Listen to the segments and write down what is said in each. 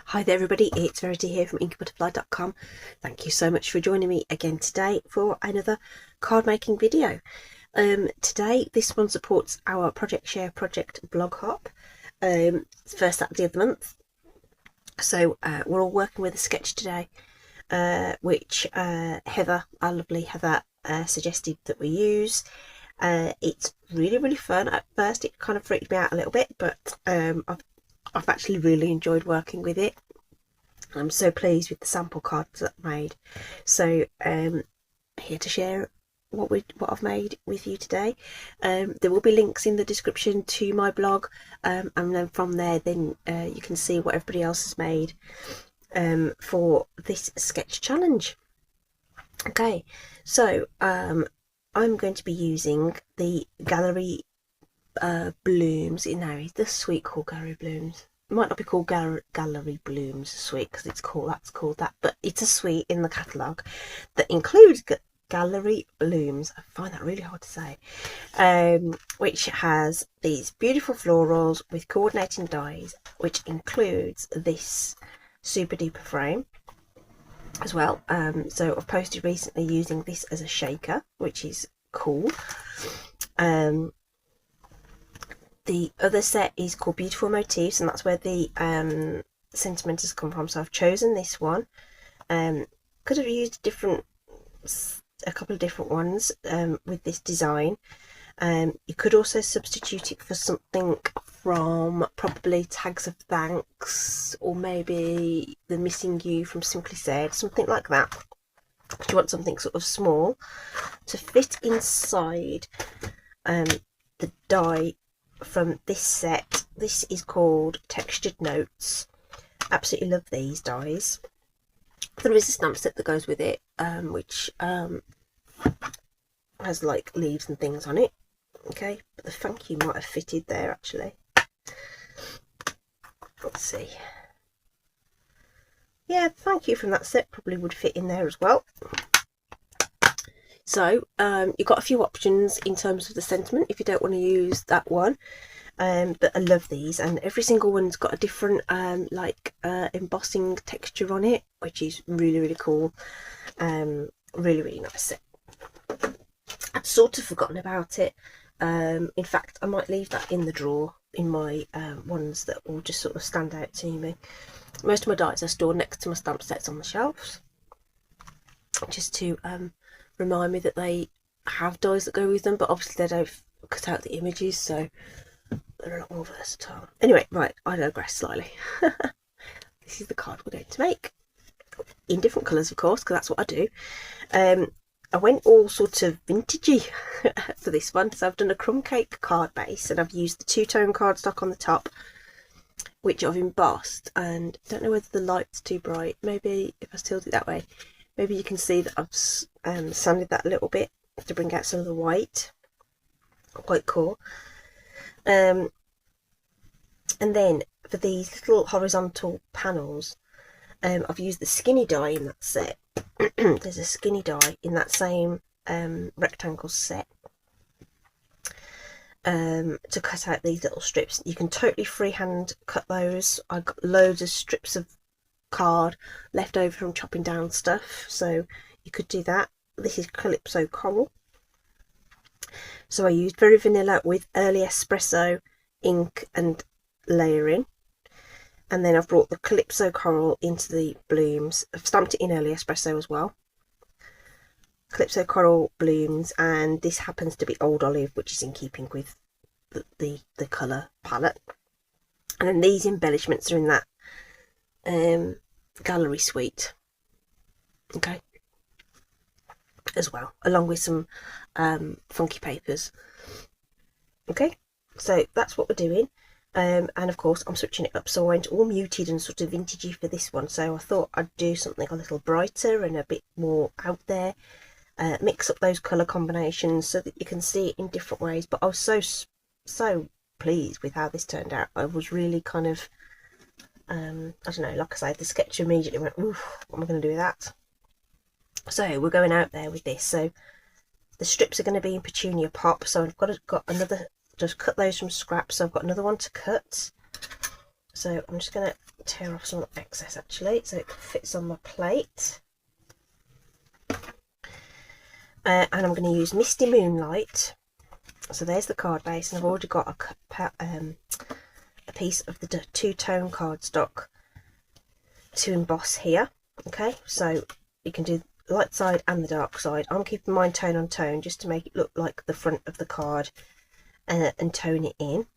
Hi there everybody, it's Verity here from inkybutterfly.com. Thank you so much for joining me again today for another card making video. Today this one supports our Project Share Project blog hop. It's the first Saturday of the month, so we're all working with a sketch today, which Heather, our lovely Heather, suggested that we use. It's really fun. At first it kind of freaked me out a little bit, but I've actually really enjoyed working with it. I'm so pleased with the sample cards that I've made. So here to share what I've made with you today. There will be links in the description to my blog, and then from there you can see what everybody else has made for this sketch challenge. Okay, so I'm going to be using the Gallery Blooms. Now, is this sweet called Gallery Blooms? It might not be called Gallery Blooms sweet because that's called that, but it's a sweet in the catalogue that includes Gallery Blooms. I find that really hard to say. Which has these beautiful florals with coordinating dies, which includes this super duper frame as well. So I've posted recently using this as a shaker, which is cool. The other set is called Beautiful Motifs, and that's where the sentiment has come from. So I've chosen this one. Could have used a couple of different ones with this design. You could also substitute it for something from probably Tags of Thanks, or maybe The Missing You from Simply Said, something like that. Do you want something sort of small to fit inside the die from this set? This is called Textured Notes. Absolutely love these dies. There is a stamp set that goes with it, which has like leaves and things on it. Okay, but the thank you might have fitted there actually. Let's see. Yeah, thank you from that set probably would fit in there as well. So you've got a few options in terms of the sentiment if you don't want to use that one. But I love these, and every single one's got a different embossing texture on it, which is really cool. Really nice set. I'd sort of forgotten about it. In fact, I might leave that in the drawer in my ones that will just sort of stand out to me. Most of my dies are stored next to my stamp sets on the shelves, just to remind me that they have dies that go with them, but obviously they don't cut out the images, so they're a lot more versatile. Anyway, right, I digress slightly. This is the card we're going to make in different colours, of course, because that's what I do. I went all sort of vintagey for this one, so I've done a crumb cake card base, and I've used the two-tone cardstock on the top, which I've embossed. And I don't know whether the light's too bright. Maybe if I tilt it that way, maybe you can see that I've sanded that a little bit to bring out some of the white. Quite cool. And then for these little horizontal panels, I've used the skinny die in that set. There's a skinny die in that same rectangle set to cut out these little strips. You can totally freehand cut those. I got loads of strips of card left over from chopping down stuff, so you could do that. This is Calypso Coral. So I used Very Vanilla with early espresso ink and layering, and then I've brought the Calypso Coral into the blooms. I've stamped it in early espresso as well. Calypso Coral blooms, and this happens to be Old Olive, which is in keeping with the colour palette. And then these embellishments are in that Gallery Suite, okay, as well, along with some funky papers. Okay, so that's what we're doing. And of course I'm switching it up, so I went all muted and sort of vintagey for this one, so I thought I'd do something a little brighter and a bit more out there, mix up those colour combinations so that you can see it in different ways. But I was so pleased with how this turned out. I was really kind of I don't know, like I say, the sketch immediately went, oof, what am I going to do with that? So we're going out there with this. So the strips are going to be in Petunia Pop, so I've got another, just cut those from scraps, so I've got another one to cut. So I'm just going to tear off some excess actually, so it fits on my plate. And I'm going to use Misty Moonlight. So there's the card base, and I've already got a piece of the two-tone cardstock to emboss here. Okay, so you can do the light side and the dark side. I'm keeping mine tone on tone just to make it look like the front of the card, and tone it in.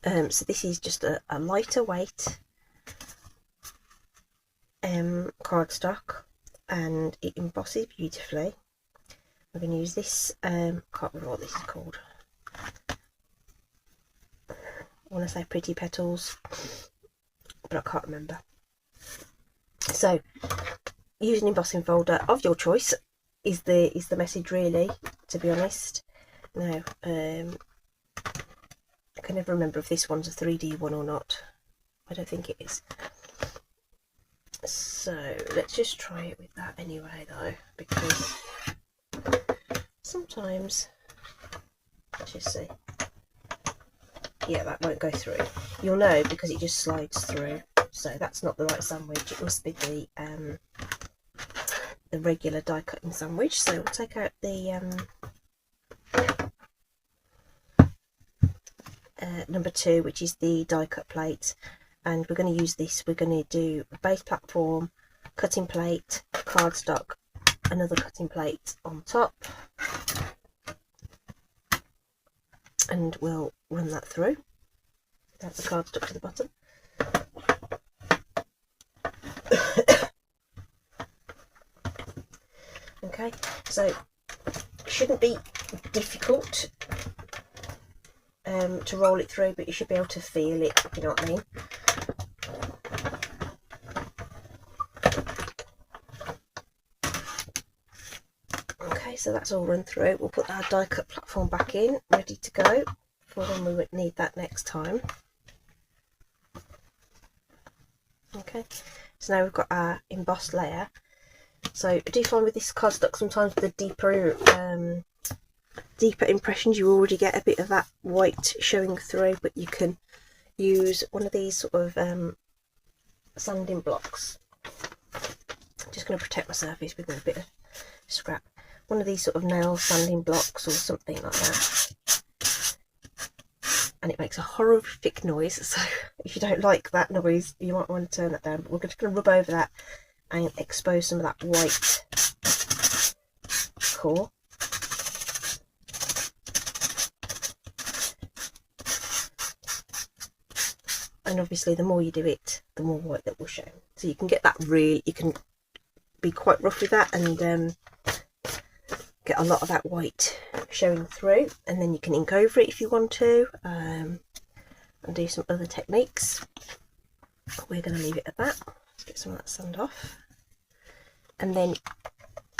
So this is just a lighter weight cardstock, and it embosses beautifully. I'm going to use this, can't remember what this is called. I want to say Pretty Petals, but I can't remember. So use an embossing folder of your choice is the message, really, to be honest. Now I can never remember if this one's a 3D one or not. I don't think it is. So let's just try it with that anyway though, because sometimes, let's just see. Yeah, that won't go through. You'll know because it just slides through. So that's not the right sandwich. It must be the regular die cutting sandwich. So we'll take out the number 2, which is the die cut plate, and we're going to use this. We're going to do a base platform, cutting plate, cardstock, another cutting plate on top, and we'll run that through without the card stuck to the bottom. Okay, so it shouldn't be difficult to roll it through, but you should be able to feel it, if you know what I mean. Okay, so that's all run through. We'll put our die cut platform back in, ready to go for when we would need that next time. Okay, so now we've got our embossed layer. So I do find with this cardstock, sometimes the deeper impressions, you already get a bit of that white showing through, but you can use one of these sort of sanding blocks. I'm just going to protect my surface with a bit of scrap. One of these sort of nail sanding blocks or something like that, and it makes a horrific noise, so if you don't like that noise you might want to turn that down. But we're just going to rub over that and expose some of that white core. And obviously the more you do it, the more white that will show. So you can get that real, you can be quite rough with that and get a lot of that white showing through, and then you can ink over it if you want to, and do some other techniques. We're going to leave it at that. Let's get some of that sand off, and then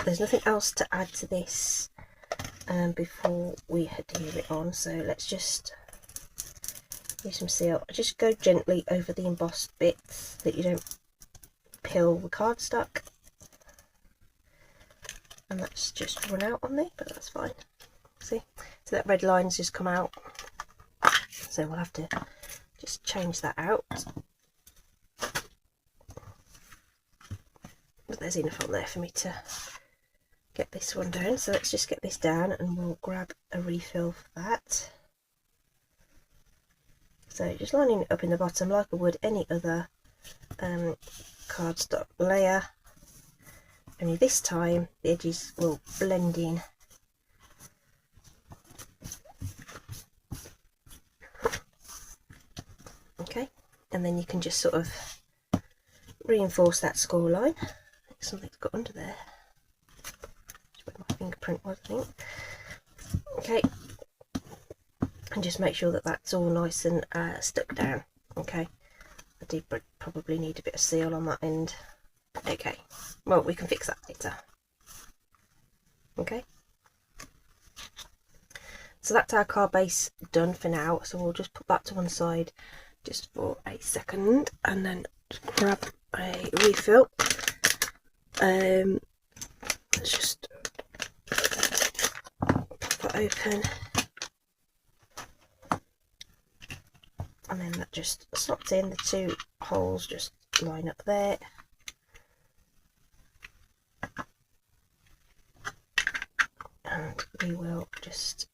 there's nothing else to add to this before we adhere it on. So let's just use some seal. Just go gently over the embossed bits that you don't peel the cardstock. And that's just run out on me, but that's fine. See, so that red line's just come out, so we'll have to just change that out. But there's enough on there for me to get this one down, so let's just get this down and we'll grab a refill for that. So just lining it up in the bottom like I would any other cardstock layer. Only this time the edges will blend in. Okay, and then you can just sort of reinforce that score line. Something's got under there. That's where my fingerprint was, I think. Okay, and just make sure that that's all nice and stuck down. Okay, I do probably need a bit of seal on that end. Okay, well, we can fix that later. Okay, so that's our card base done for now, so we'll just put that to one side just for a second and then just grab a refill. Let's just pop that open. and then that just slots in. The two holes just line up there. And we will just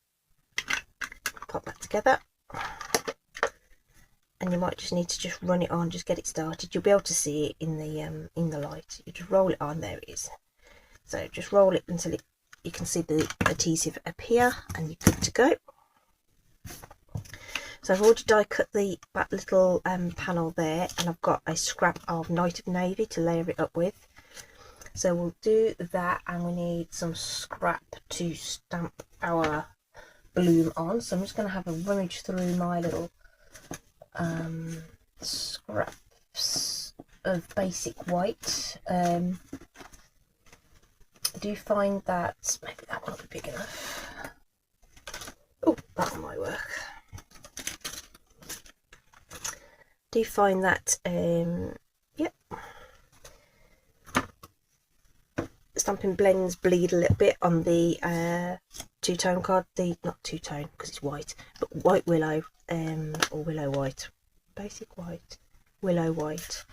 pop that together. And you might just need to just run it on, just get it started. You'll be able to see it in the light. You just roll it on. There it is. So just roll it until you can see the adhesive appear, and you're good to go. So I've already die cut that little panel there, and I've got a scrap of Night of Navy to layer it up with. So we'll do that, and we need some scrap to stamp our bloom on. So I'm just going to have a rummage through my little scraps of basic white. I do find that maybe that won't be big enough. Oh, that might work. Do find that yep, Stampin' Blends bleed a little bit on the two-tone card, not two-tone because it's white, but white willow, or willow white, basic white, willow white.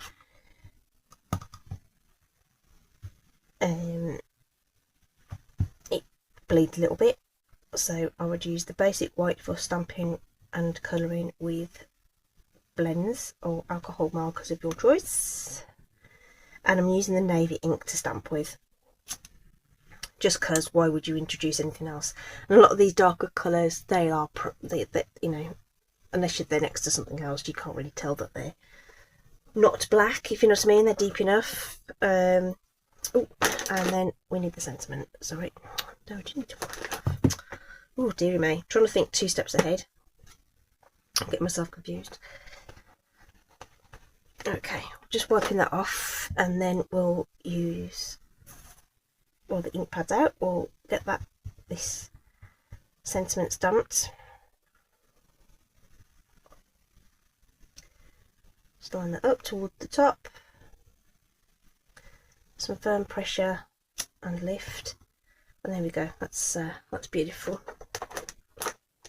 It bleeds a little bit, so I would use the basic white for stamping and colouring with blends or alcohol markers of your choice. And I'm using the navy ink to stamp with, just because why would you introduce anything else? And a lot of these darker colours, they you know, unless they're next to something else, you can't really tell that they're not black, if you know what I mean. They're deep enough. Oh, and then we need the sentiment. Sorry, no, I didn't need to wipe it off. Oh dearie me, trying to think 2 steps ahead. I'm getting myself confused. Okay, just wiping that off, and then we'll use, well, the ink pad's out. We'll get this sentiment stamped. Just line that up toward the top. Some firm pressure and lift, and there we go. That's beautiful.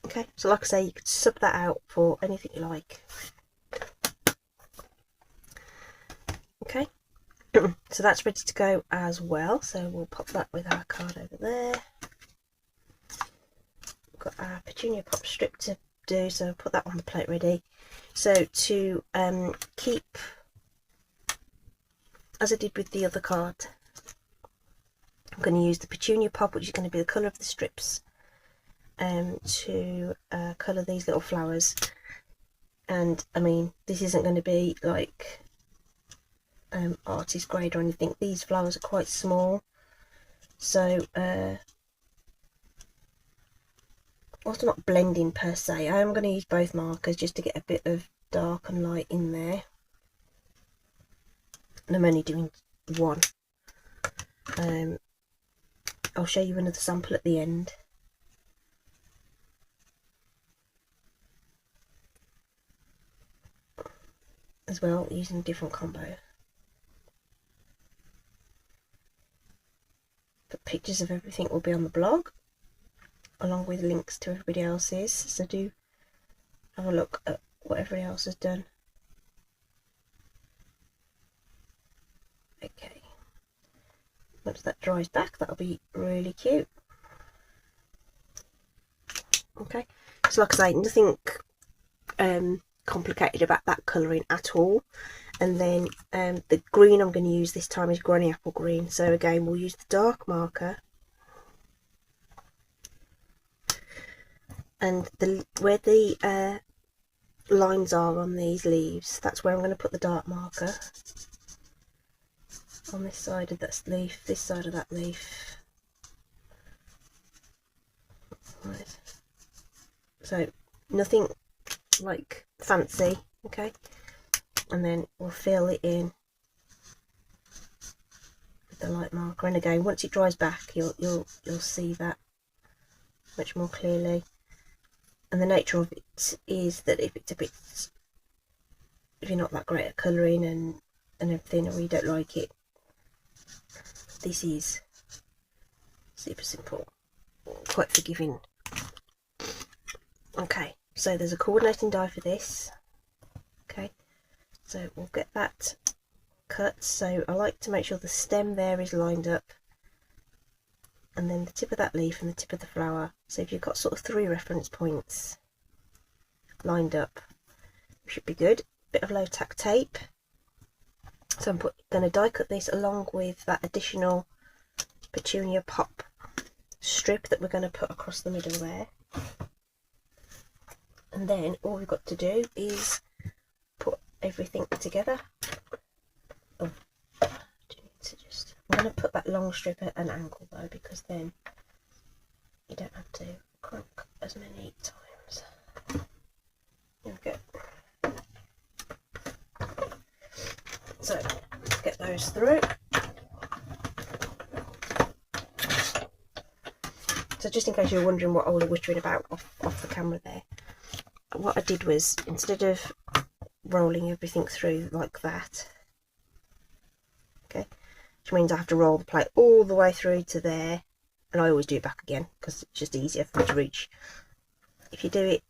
Okay, so like I say, you could sub that out for anything you like. Okay, so that's ready to go as well. So we'll pop that with our card over there. We've got our petunia pop strip to do, so I'll put that on the plate ready. So to keep, as I did with the other card, I'm going to use the petunia pop, which is going to be the colour of the strips, to colour these little flowers. And I mean, this isn't going to be like artist grade or anything. These flowers are quite small, so also not blending per se. I am going to use both markers just to get a bit of dark and light in there, and I'm only doing one. I'll show you another sample at the end. As well, using a different combo. But pictures of everything will be on the blog, along with links to everybody else's, so do have a look at what everybody else has done. Okay, once that dries back, that'll be really cute. Okay, so like I say, nothing complicated about that colouring at all. And then the green I'm going to use this time is Granny Apple Green. So again, we'll use the dark marker, and where the lines are on these leaves, that's where I'm going to put the dark marker, on this side of that leaf, this side of that leaf. Right. So nothing like fancy, okay? And then we'll fill it in with the light marker. And again, once it dries back, you'll see that much more clearly. And the nature of it is that if you're not that great at colouring and everything, or you don't like it, this is super simple, quite forgiving. Okay, so there's a coordinating die for this. So we'll get that cut. So I like to make sure the stem there is lined up, and then the tip of that leaf and the tip of the flower. So if you've got sort of 3 reference points lined up, should be good. Bit of low tack tape. So I'm going to die cut this along with that additional petunia pop strip that we're going to put across the middle there. And then all we've got to do is put everything together. Oh, I'm going to put that long strip at an angle though, because then you don't have to crank as many times. There we go. So let's get those through. So just in case you're wondering what I was whittering about off the camera there, what I did was, instead of rolling everything through like that, okay, which means I have to roll the plate all the way through to there, and I always do it back again because it's just easier for me to reach. If you do it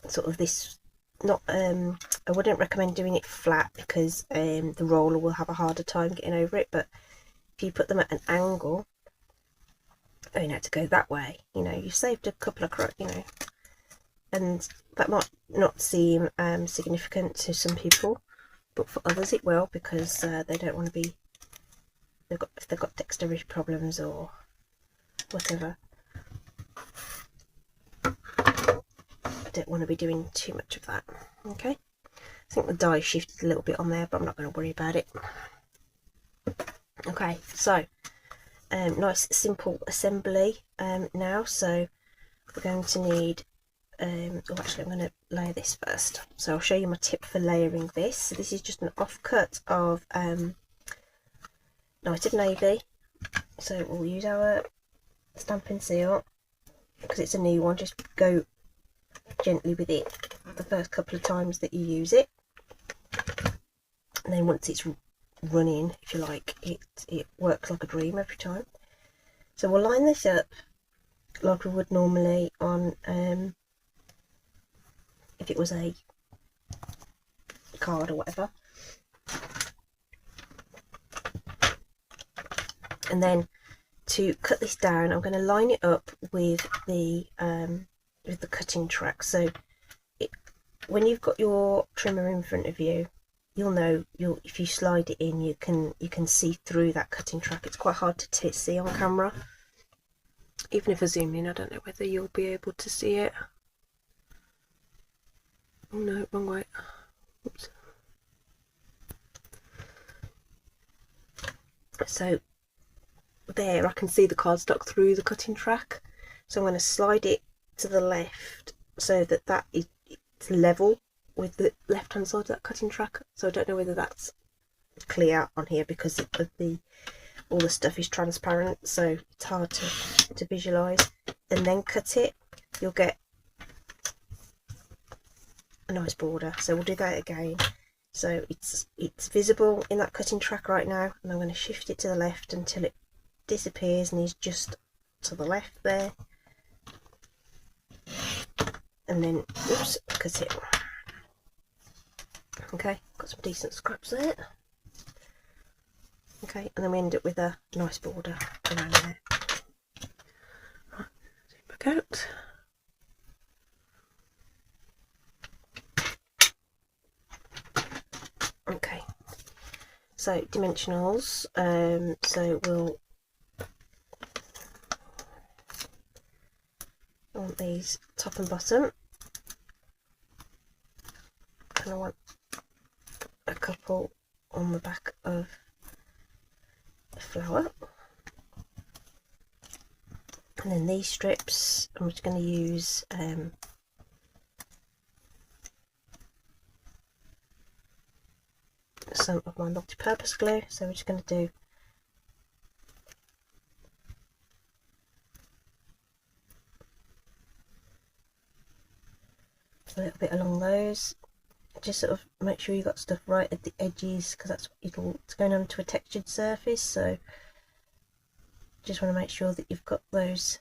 sort of this, not I wouldn't recommend doing it flat, because the roller will have a harder time getting over it, but if you put them at an angle, you know, to go that way, you know, you've saved a couple of, you know, and that might not seem significant to some people, but for others it will, because they don't want to be, if they've got dexterity problems or whatever, don't want to be doing too much of that. Okay, I think the die shifted a little bit on there, but I'm not going to worry about it. Okay, so nice simple assembly now. So we're going to need oh, actually I'm going to layer this first, so I'll show you my tip for layering this. So this is just an offcut of Knighted Navy. So we'll use our Stampin' Seal because it's a new one. Just go gently with it the first couple of times that you use it, and then once it's running, if you like, it works like a dream every time. So we'll line this up like we would normally on if it was a card or whatever, and then to cut this down, I'm going to line it up with the cutting track. So when you've got your trimmer in front of you, you'll know, if you slide it in, you can see through that cutting track. It's quite hard to see on camera. Even if I zoom in, I don't know whether you'll be able to see it. Oh no, wrong way. Oops. So there, I can see the cardstock through the cutting track. So I'm going to slide it to the left so that it's level with the left hand side of that cutting track. So I don't know whether that's clear on here because of all the stuff is transparent, so it's hard to visualize. And then cut it, you'll get a nice border. So we'll do that again. So it's visible in that cutting track right now, and I'm going to shift it to the left until it disappears and is just to the left there, and then oops, cut it. Okay, got some decent scraps there. Okay, and then we end up with a nice border around there. Right, zoom back out. Okay, so dimensionals, so we'll want these top and bottom, and I want a couple on the back of the flower, and then these strips I'm just going to use some of my multi-purpose glue. So we're just going to do a little bit along those. Just sort of make sure you got stuff right at the edges, because that's it's going onto a textured surface, so just want to make sure that you've got those,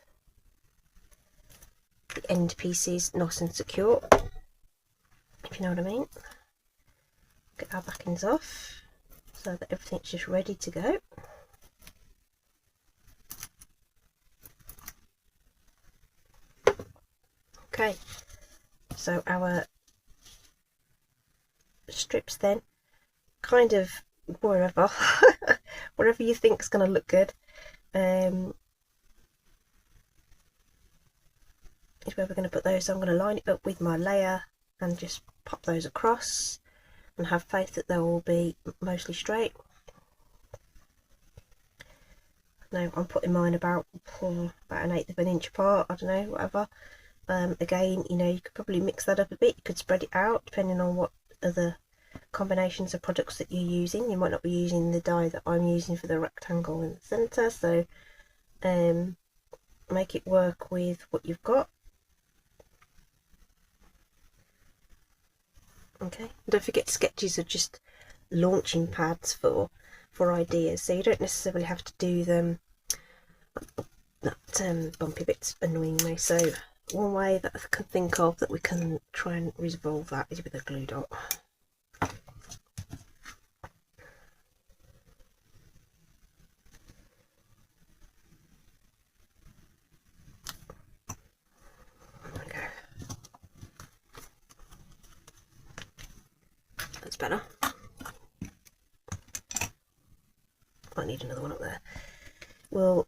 the end pieces, nice and secure, if you know what I mean. Get our backings off so that everything's just ready to go. Okay, so our strips then, kind of wherever wherever you think is going to look good, is where we're going to put those. So I'm going to line it up with my layer and just pop those across and have faith that they'll all be mostly straight. Now I'm putting mine about 1/8 of an inch apart, I don't know, whatever. Again, you know, you could probably mix that up a bit. You could spread it out depending on what other combinations of products that you're using. You might not be using the die that I'm using for the rectangle in the centre, so make it work with what you've got. Okay, don't forget sketches are just launching pads for ideas, so you don't necessarily have to do them. That bumpy bit's annoying me, so one way that I can think of that we can try and resolve that is with a glue dot. Okay, that's better. I need another one up there. We'll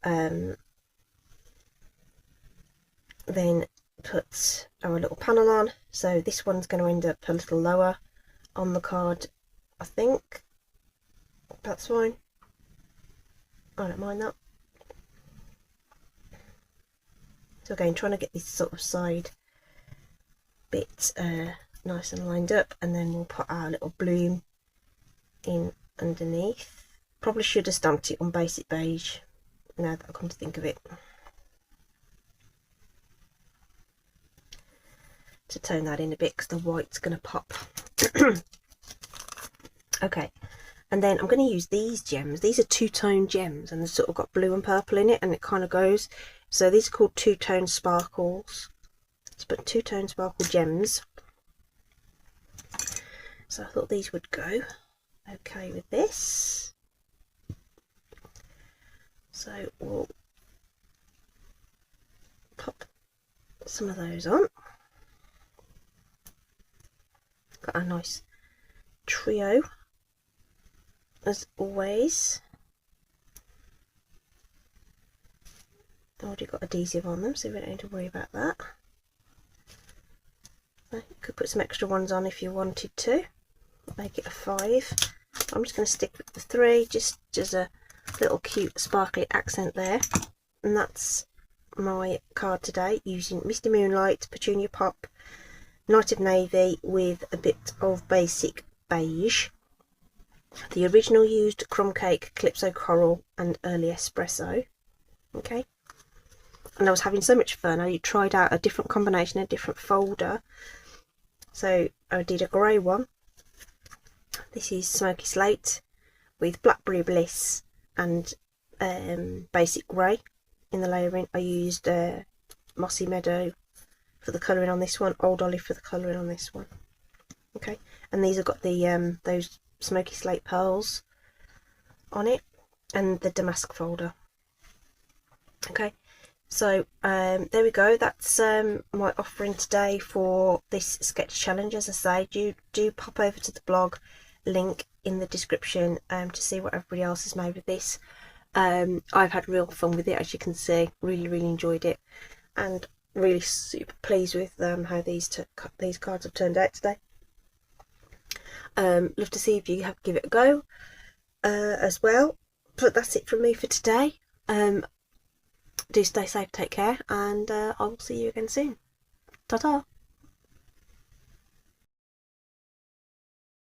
then put our little panel on. So this one's going to end up a little lower on the card, I think. That's fine. I don't mind that. So again, trying to get this sort of side bit nice and lined up, and then we'll put our little bloom in underneath. Probably should have stamped it on basic beige, now that I come to think of it, to tone that in a bit because the white's going to pop. Okay, and then I'm going to use these gems. These are two-tone gems, and they've sort of got blue and purple in it, and it kind of goes. So these are called two-tone sparkles. Let's put two-tone sparkle gems. So I thought these would go okay with this. So we'll pop some of those on. Got a nice trio as always. Already got adhesive on them, so we don't need to worry about that. You could put some extra ones on if you wanted to, make it a 5. I'm just going to stick with the 3 just as a little cute sparkly accent there. And that's my card today, using Misty Moonlight, Petunia Pop, Night of Navy with a bit of basic beige. The original used Crumb Cake, Calypso Coral and Early Espresso. Okay, and I was having so much fun. I tried out a different combination, a different folder. So I did a grey one. This is Smoky Slate with Blackberry Bliss and basic grey in the layering. I used Mossy Meadow for the colouring on this one, Old Olive for the colouring on this one. Okay, and these have got the those Smoky Slate pearls on it, and the damask folder. Okay, so there we go. That's my offering today for this sketch challenge. As I say, do pop over to the blog, link in the description, to see what everybody else has made with this. I've had real fun with it, as you can see. Really enjoyed it, and really super pleased with how these cards have turned out today. Love to see if you give it a go as well. But that's it from me for today. Do stay safe, take care, and I will see you again soon. Ta-ta!